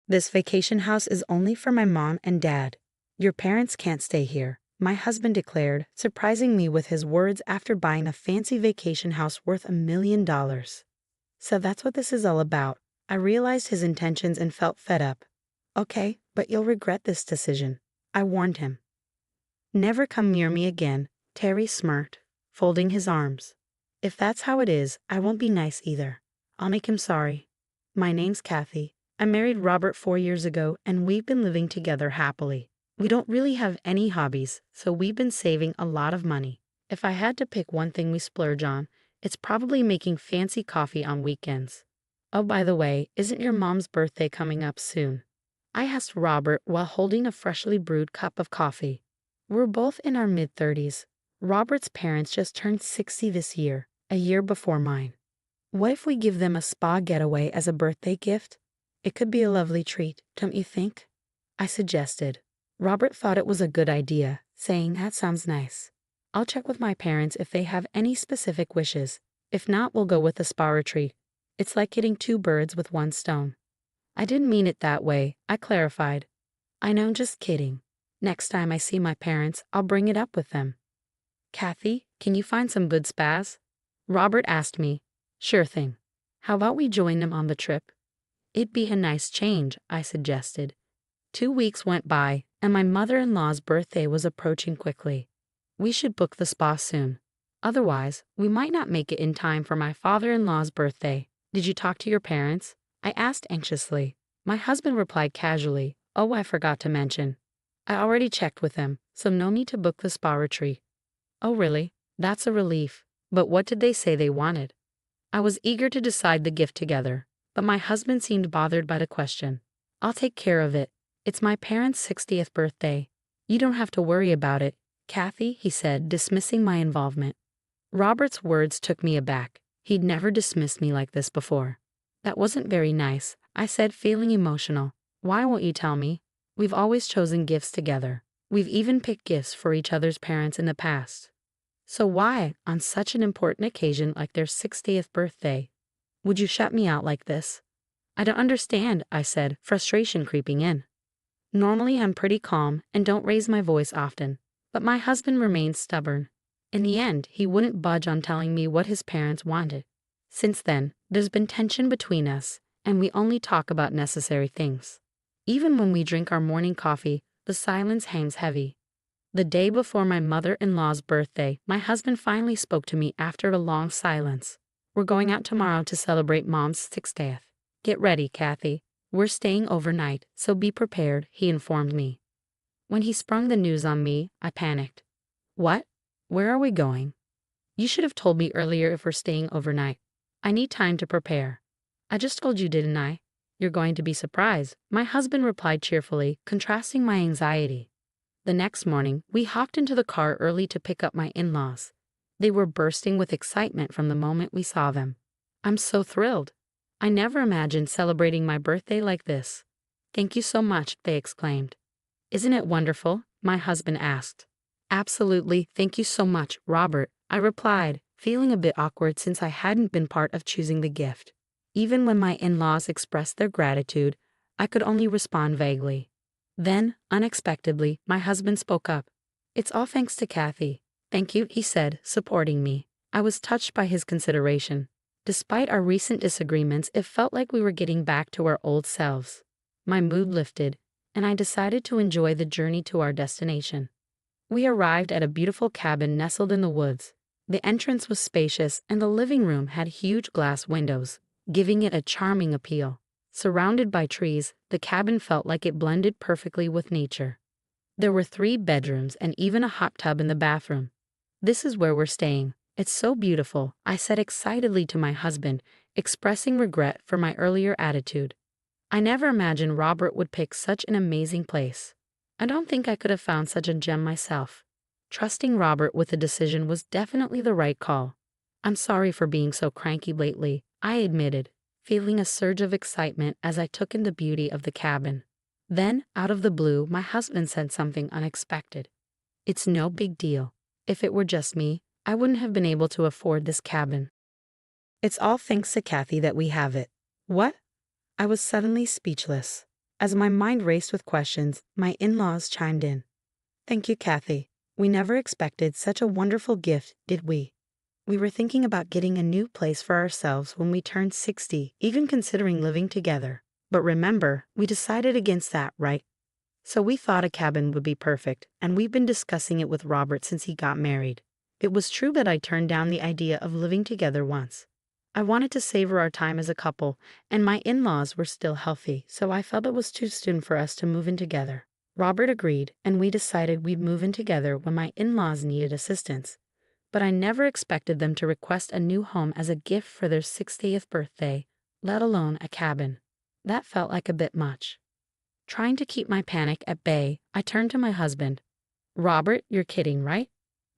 This vacation house is only for my mom and dad. Your parents can't stay here, my husband declared, surprising me with his words after buying a fancy vacation house worth $1 million. So that's what this is all about. I realized his intentions and felt fed up. Okay, but you'll regret this decision, I warned him. Never come near me again, Terry smirked, folding his arms. If that's how it is, I won't be nice either. I'll make him sorry. My name's Kathy. I married Robert 4 years ago and we've been living together happily. We don't really have any hobbies, so we've been saving a lot of money. If I had to pick one thing we splurge on, it's probably making fancy coffee on weekends. Oh, by the way, isn't your mom's birthday coming up soon? I asked Robert while holding a freshly brewed cup of coffee. We're both in our mid-30s. Robert's parents just turned 60 this year, a year before mine. What if we give them a spa getaway as a birthday gift? It could be a lovely treat, don't you think? I suggested. Robert thought it was a good idea, saying that sounds nice. I'll check with my parents if they have any specific wishes. If not, we'll go with a spa retreat. It's like hitting 2 birds with 1 stone. I didn't mean it that way, I clarified. I know, just kidding. Next time I see my parents, I'll bring it up with them. Kathy, can you find some good spas? Robert asked me. Sure thing. How about we join them on the trip? It'd be a nice change, I suggested. 2 weeks went by, and my mother-in-law's birthday was approaching quickly. We should book the spa soon. Otherwise, we might not make it in time for my father-in-law's birthday. Did you talk to your parents? I asked anxiously. My husband replied casually, oh, I forgot to mention. I already checked with them, so no need to book the spa retreat. Oh, really? That's a relief. But what did they say they wanted? I was eager to decide the gift together, but my husband seemed bothered by the question. I'll take care of it. It's my parents' 60th birthday. You don't have to worry about it, Kathy, he said, dismissing my involvement. Robert's words took me aback. He'd never dismissed me like this before. That wasn't very nice, I said, feeling emotional. Why won't you tell me? We've always chosen gifts together. We've even picked gifts for each other's parents in the past. So why, on such an important occasion like their 60th birthday, would you shut me out like this? I don't understand, I said, frustration creeping in. Normally I'm pretty calm and don't raise my voice often, but my husband remained stubborn. In the end, he wouldn't budge on telling me what his parents wanted. Since then, there's been tension between us, and we only talk about necessary things. Even when we drink our morning coffee, the silence hangs heavy. The day before my mother-in-law's birthday, my husband finally spoke to me after a long silence. We're going out tomorrow to celebrate Mom's 60th. Get ready, Kathy. We're staying overnight, so be prepared, he informed me. When he sprung the news on me, I panicked. What? Where are we going? You should have told me earlier if we're staying overnight. I need time to prepare. I just told you, didn't I? You're going to be surprised, my husband replied cheerfully, contrasting my anxiety. The next morning, we hopped into the car early to pick up my in-laws. They were bursting with excitement from the moment we saw them. I'm so thrilled. I never imagined celebrating my birthday like this. Thank you so much, they exclaimed. Isn't it wonderful? My husband asked. Absolutely, thank you so much, Robert, I replied, feeling a bit awkward since I hadn't been part of choosing the gift. Even when my in-laws expressed their gratitude, I could only respond vaguely. Then, unexpectedly, my husband spoke up. It's all thanks to Kathy. Thank you, he said, supporting me. I was touched by his consideration. Despite our recent disagreements, it felt like we were getting back to our old selves. My mood lifted, and I decided to enjoy the journey to our destination. We arrived at a beautiful cabin nestled in the woods. The entrance was spacious, and the living room had huge glass windows, giving it a charming appeal. Surrounded by trees, the cabin felt like it blended perfectly with nature. There were 3 bedrooms and even a hot tub in the bathroom. This is where we're staying. It's so beautiful, I said excitedly to my husband, expressing regret for my earlier attitude. I never imagined Robert would pick such an amazing place. I don't think I could have found such a gem myself. Trusting Robert with the decision was definitely the right call. I'm sorry for being so cranky lately, I admitted, feeling a surge of excitement as I took in the beauty of the cabin. Then, out of the blue, my husband said something unexpected. It's no big deal. If it were just me, I wouldn't have been able to afford this cabin. It's all thanks to Kathy that we have it. What? I was suddenly speechless. As my mind raced with questions, my in-laws chimed in. Thank you, Kathy. We never expected such a wonderful gift, did we? We were thinking about getting a new place for ourselves when we turned 60, even considering living together. But remember, we decided against that, right? So we thought a cabin would be perfect, and we've been discussing it with Robert since he got married. It was true that I turned down the idea of living together once. I wanted to savor our time as a couple, and my in-laws were still healthy, so I felt it was too soon for us to move in together. Robert agreed, and we decided we'd move in together when my in-laws needed assistance. But I never expected them to request a new home as a gift for their 60th birthday, let alone a cabin. That felt like a bit much. Trying to keep my panic at bay, I turned to my husband. Robert, you're kidding, right?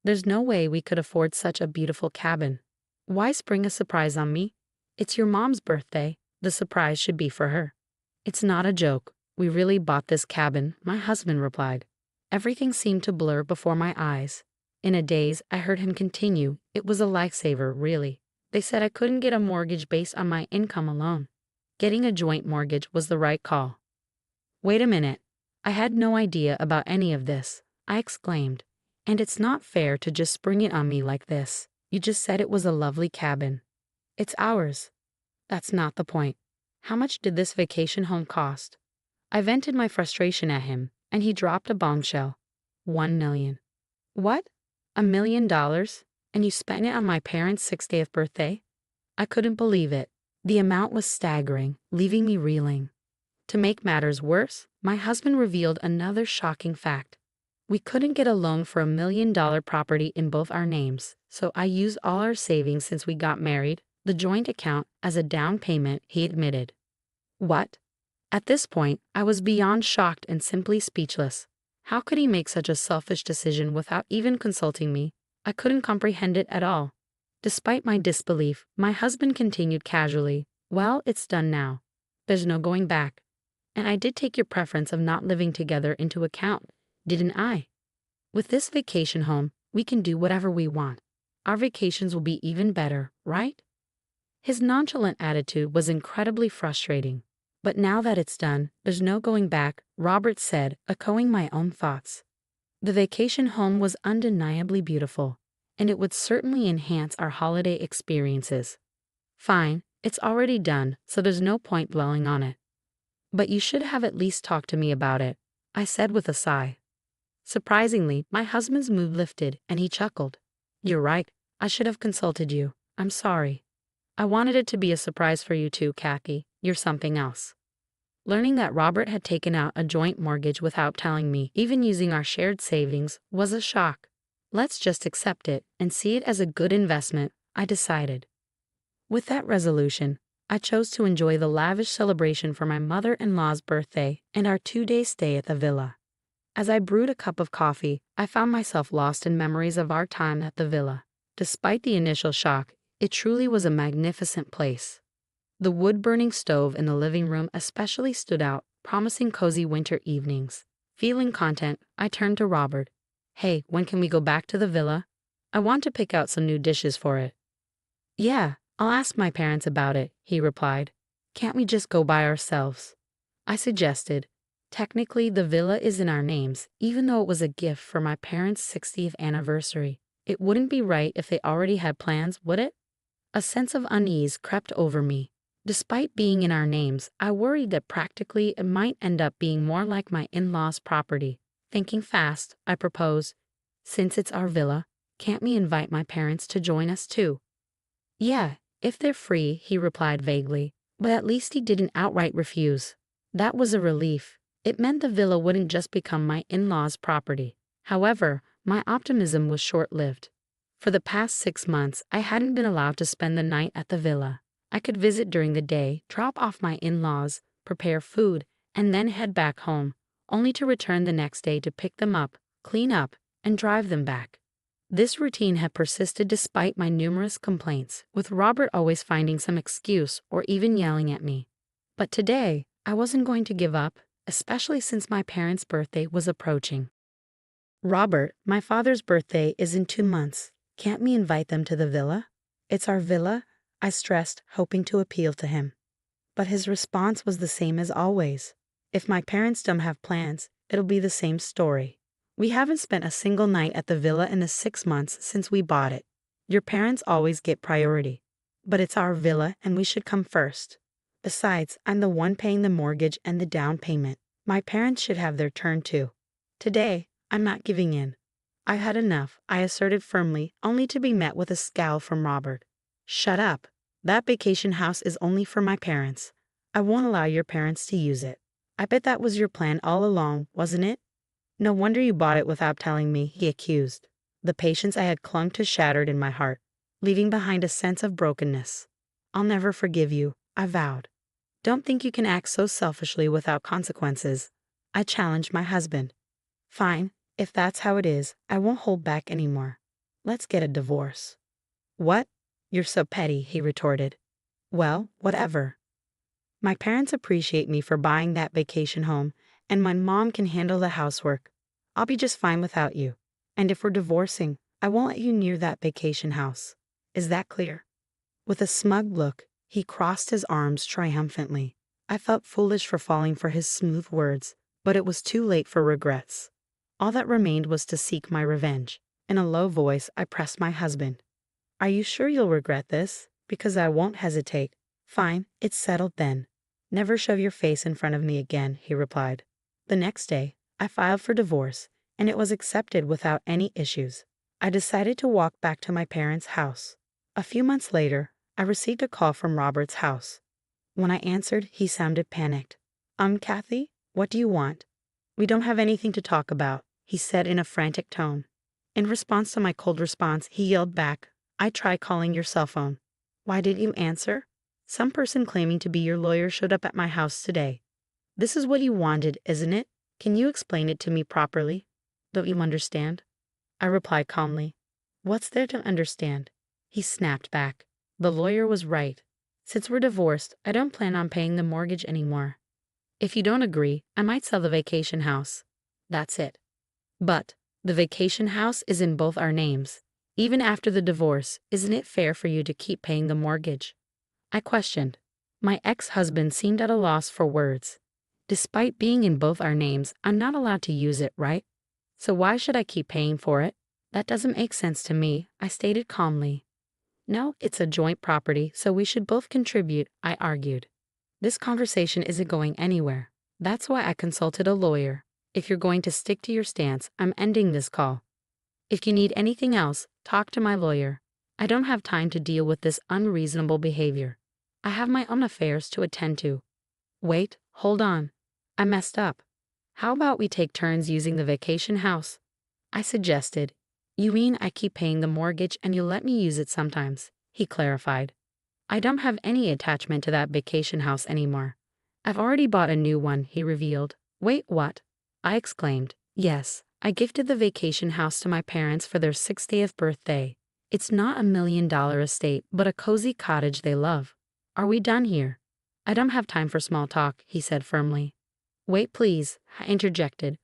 There's no way we could afford such a beautiful cabin. Why spring a surprise on me? It's your mom's birthday. The surprise should be for her. It's not a joke. We really bought this cabin, my husband replied. Everything seemed to blur before my eyes. In a daze, I heard him continue. It was a lifesaver, really. They said I couldn't get a mortgage based on my income alone. Getting a joint mortgage was the right call. Wait a minute. I had no idea about any of this, I exclaimed. And it's not fair to just spring it on me like this. You just said it was a lovely cabin. It's ours. That's not the point. How much did this vacation home cost? I vented my frustration at him, and he dropped a bombshell. $1 million. What? $1 million? And you spent it on my parents' 60th birthday? I couldn't believe it. The amount was staggering, leaving me reeling. To make matters worse, my husband revealed another shocking fact. We couldn't get a loan for $1 million property in both our names, so I used all our savings since we got married, the joint account, as a down payment, he admitted. What? At this point, I was beyond shocked and simply speechless. How could he make such a selfish decision without even consulting me? I couldn't comprehend it at all. Despite my disbelief, my husband continued casually, Well, it's done now. There's no going back. And I did take your preference of not living together into account, didn't I? With this vacation home, we can do whatever we want. Our vacations will be even better, right? His nonchalant attitude was incredibly frustrating. But now that it's done, there's no going back, Robert said, echoing my own thoughts. The vacation home was undeniably beautiful, and it would certainly enhance our holiday experiences. Fine, it's already done, so there's no point dwelling on it. But you should have at least talked to me about it, I said with a sigh. Surprisingly, my husband's mood lifted, and he chuckled. You're right, I should have consulted you. I'm sorry. I wanted it to be a surprise for you too, Kathy. You're something else. Learning that Robert had taken out a joint mortgage without telling me, even using our shared savings, was a shock. Let's just accept it and see it as a good investment, I decided. With that resolution, I chose to enjoy the lavish celebration for my mother-in-law's birthday and our 2-day stay at the villa. As I brewed a cup of coffee, I found myself lost in memories of our time at the villa. Despite the initial shock, it truly was a magnificent place. The wood-burning stove in the living room especially stood out, promising cozy winter evenings. Feeling content, I turned to Robert. Hey, when can we go back to the villa? I want to pick out some new dishes for it. Yeah, I'll ask my parents about it, he replied. Can't we just go by ourselves? I suggested. Technically, the villa is in our names, even though it was a gift for my parents' 60th anniversary. It wouldn't be right if they already had plans, would it? A sense of unease crept over me. Despite being in our names, I worried that practically it might end up being more like my in-laws' property. Thinking fast, I proposed, since it's our villa, can't we invite my parents to join us too? Yeah, if they're free, he replied vaguely, but at least he didn't outright refuse. That was a relief. It meant the villa wouldn't just become my in-laws' property. However, my optimism was short-lived. For the past 6 months, I hadn't been allowed to spend the night at the villa. I could visit during the day, drop off my in-laws, prepare food, and then head back home, only to return the next day to pick them up, clean up, and drive them back. This routine had persisted despite my numerous complaints, with Robert always finding some excuse or even yelling at me. But today, I wasn't going to give up, especially since my parents' birthday was approaching. Robert, my father's birthday is in 2 months. Can't we invite them to the villa? It's our villa, I stressed, hoping to appeal to him. But his response was the same as always. If my parents don't have plans, it'll be the same story. We haven't spent a single night at the villa in the 6 months since we bought it. Your parents always get priority. But it's our villa and we should come first. Besides, I'm the one paying the mortgage and the down payment. My parents should have their turn too. Today, I'm not giving in. I've had enough, I asserted firmly, only to be met with a scowl from Robert. Shut up. That vacation house is only for my parents. I won't allow your parents to use it. I bet that was your plan all along, wasn't it? No wonder you bought it without telling me, he accused. The patience I had clung to shattered in my heart, leaving behind a sense of brokenness. I'll never forgive you, I vowed. Don't think you can act so selfishly without consequences. I challenged my husband. Fine, if that's how it is, I won't hold back anymore. Let's get a divorce. What? You're so petty, he retorted. Well, whatever. My parents appreciate me for buying that vacation home, and my mom can handle the housework. I'll be just fine without you. And if we're divorcing, I won't let you near that vacation house. Is that clear? With a smug look, he crossed his arms triumphantly. I felt foolish for falling for his smooth words, but it was too late for regrets. All that remained was to seek my revenge. In a low voice, I pressed my husband. Are you sure you'll regret this? Because I won't hesitate. Fine, it's settled then. Never shove your face in front of me again, he replied. The next day, I filed for divorce, and it was accepted without any issues. I decided to walk back to my parents' house. A few months later, I received a call from Robert's house. When I answered, he sounded panicked. Kathy, what do you want? We don't have anything to talk about, he said in a frantic tone. In response to my cold response, he yelled back, I tried calling your cell phone. Why didn't you answer? Some person claiming to be your lawyer showed up at my house today. This is what you wanted, isn't it? Can you explain it to me properly? Don't you understand? I replied calmly. What's there to understand? He snapped back. The lawyer was right. Since we're divorced, I don't plan on paying the mortgage anymore. If you don't agree, I might sell the vacation house. That's it. But the vacation house is in both our names. Even after the divorce, isn't it fair for you to keep paying the mortgage? I questioned. My ex-husband seemed at a loss for words. Despite being in both our names, I'm not allowed to use it, right? So why should I keep paying for it? That doesn't make sense to me, I stated calmly. No, it's a joint property, so we should both contribute, I argued. This conversation isn't going anywhere. That's why I consulted a lawyer. If you're going to stick to your stance, I'm ending this call. If you need anything else, talk to my lawyer. I don't have time to deal with this unreasonable behavior. I have my own affairs to attend to. Wait, hold on. I messed up. How about we take turns using the vacation house? I suggested. You mean I keep paying the mortgage and you'll let me use it sometimes, he clarified. I don't have any attachment to that vacation house anymore. I've already bought a new one, he revealed. Wait, what? I exclaimed. Yes, I gifted the vacation house to my parents for their 60th birthday. It's not $1 million estate, but a cozy cottage they love. Are we done here? I don't have time for small talk, he said firmly. Wait, please, I interjected.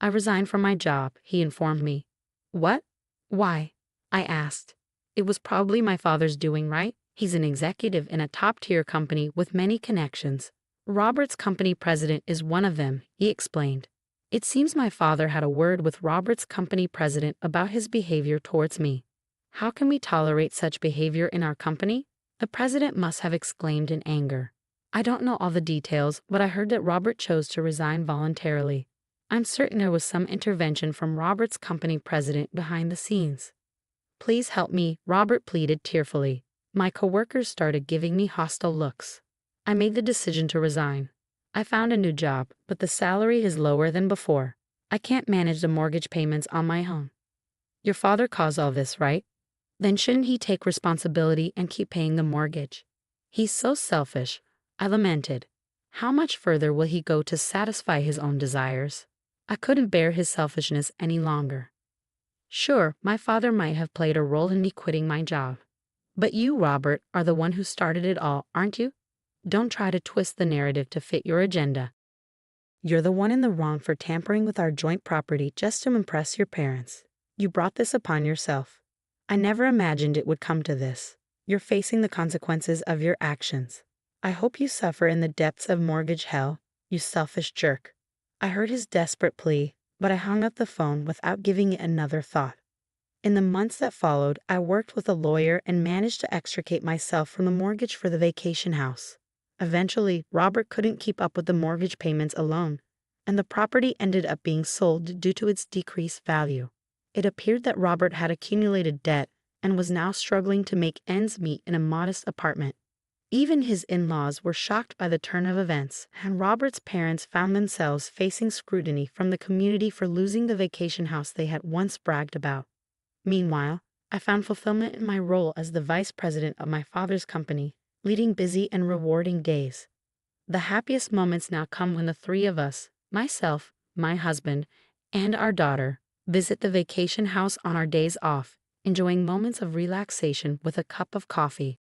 I resigned from my job, he informed me. What? Why? I asked. It was probably my father's doing, right? He's an executive in a top-tier company with many connections. Robert's company president is one of them, he explained. It seems my father had a word with Robert's company president about his behavior towards me. How can we tolerate such behavior in our company? The president must have exclaimed in anger. I don't know all the details, but I heard that Robert chose to resign voluntarily. I'm certain there was some intervention from Robert's company president behind the scenes. Please help me, Robert pleaded tearfully. My coworkers started giving me hostile looks. I made the decision to resign. I found a new job, but the salary is lower than before. I can't manage the mortgage payments on my own. Your father caused all this, right? Then shouldn't he take responsibility and keep paying the mortgage? He's so selfish, I lamented. How much further will he go to satisfy his own desires? I couldn't bear his selfishness any longer. Sure, my father might have played a role in me quitting my job. But you, Robert, are the one who started it all, aren't you? Don't try to twist the narrative to fit your agenda. You're the one in the wrong for tampering with our joint property just to impress your parents. You brought this upon yourself. I never imagined it would come to this. You're facing the consequences of your actions. I hope you suffer in the depths of mortgage hell. You selfish jerk. I heard his desperate plea, but I hung up the phone without giving it another thought. In the months that followed, I worked with a lawyer and managed to extricate myself from the mortgage for the vacation house. Eventually, Robert couldn't keep up with the mortgage payments alone, and the property ended up being sold due to its decreased value. It appeared that Robert had accumulated debt and was now struggling to make ends meet in a modest apartment. Even his in-laws were shocked by the turn of events, and Robert's parents found themselves facing scrutiny from the community for losing the vacation house they had once bragged about. Meanwhile, I found fulfillment in my role as the vice president of my father's company, leading busy and rewarding days. The happiest moments now come when the three of us, myself, my husband, and our daughter, visit the vacation house on our days off, enjoying moments of relaxation with a cup of coffee.